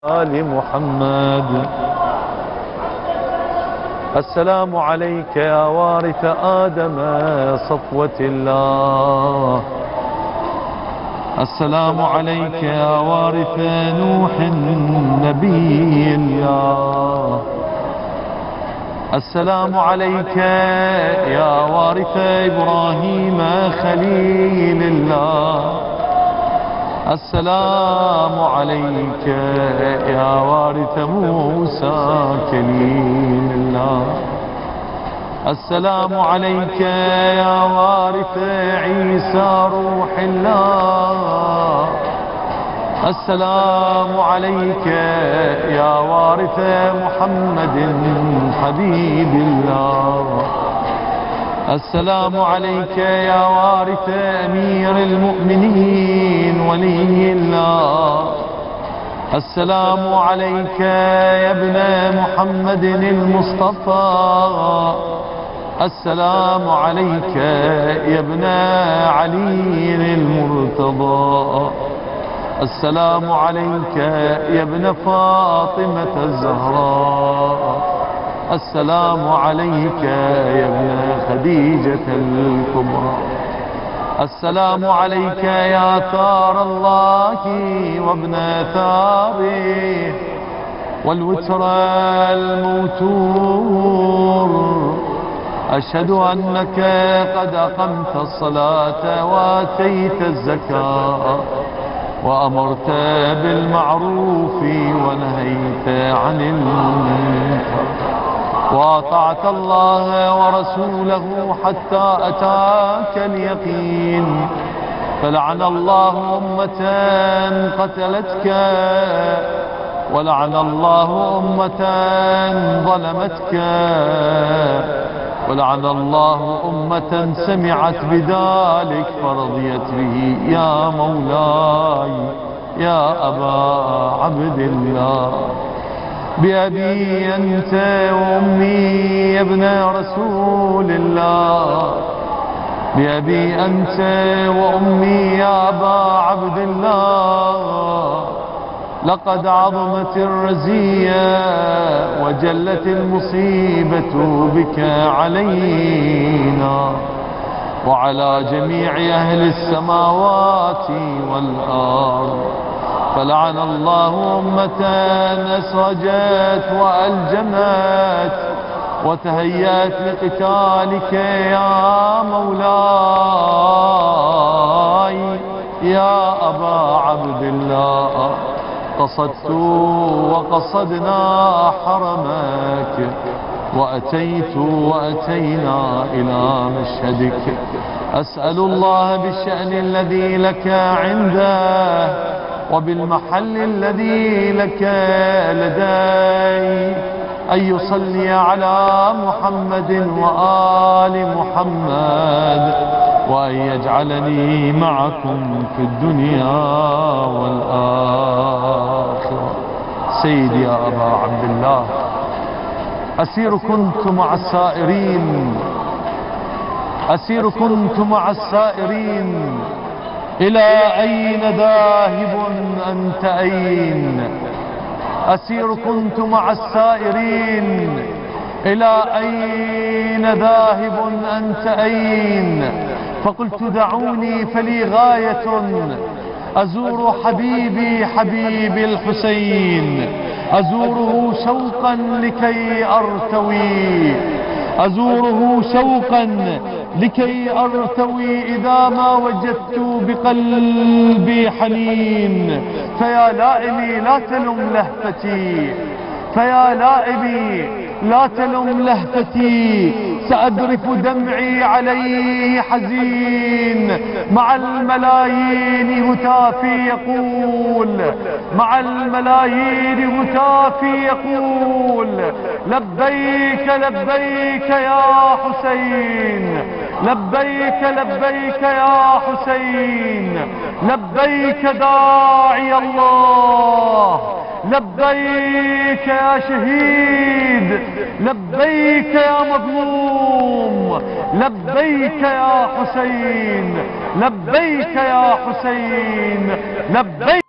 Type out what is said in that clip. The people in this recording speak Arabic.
آل محمد. السلام عليك يا وارث آدم صفوة الله. السلام عليك يا وارث نوح نبي الله. السلام عليك يا وارث إبراهيم خليل الله. السلام عليك يا وارث موسى كليم الله. السلام عليك يا وارث عيسى روح الله. السلام عليك يا وارث محمد حبيب الله. السلام عليك يا وارث أمير المؤمنين ولي الله. السلام عليك يا ابن محمد المصطفى. السلام عليك يا ابن علي المرتضى. السلام عليك يا ابن فاطمة الزهراء. السلام عليك يا ابن خديجة الكبرى. السلام عليك يا ثار الله وابن ثاره والوتر الموتور. أشهد أنك قد أقمت الصلاة وآتيت الزكاة وأمرت بالمعروف ونهيت عن المنكر وأطعت الله ورسوله حتى أتاك اليقين. فلعن الله أمة قتلتك ولعن الله أمة ظلمتك ولعن الله أمة سمعت بذلك فرضيت به. يا مولاي يا أبا عبد الله، بأبي أنت وأمي يا ابن رسول الله. بأبي أنت وأمي يا أبا عبد الله. لقد عظمت الرزية وجلت المصيبة بك علينا وعلى جميع أهل السماوات والأرض. فلعن الله أمة أسرجت وألجمت وتهيأت لقتالك يا مولاي يا أبا عبد الله. قصدت وقصدنا حرمك وأتينا إلى مشهدك. أسأل الله بالشأن الذي لك عنده وبالمحل الذي لك لدي أن يصلي على محمد وآل محمد وأن يجعلني معكم في الدنيا والآخرة. سيدي يا أبا عبد الله، أسير كنت مع السائرين، أسير كنت مع السائرين. إلى أين ذاهب أنت أين؟ أسير كنت مع السائرين. إلى أين ذاهب أنت أين؟ فقلت دعوني فلي غاية أزور حبيبي حبيبي الحسين. أزوره شوقا لكي أرتوي، أزوره شوقا لكي أرتوي إذا ما وجدت بقلبي حنين. فيا لائمي لا تلم لهفتي، فيا لائمي لا تلم لهفتي. سأذرف دمعي عليه حزين. مع الملايين هتافي يقول، مع الملايين هتافي يقول لبيك لبيك يا حسين، لبيك لبيك يا حسين. لبيك داعي الله، لبيك يا شهيد، لبيك يا مظلوم، لبيك يا حسين، لبيك يا حسين، لبيك.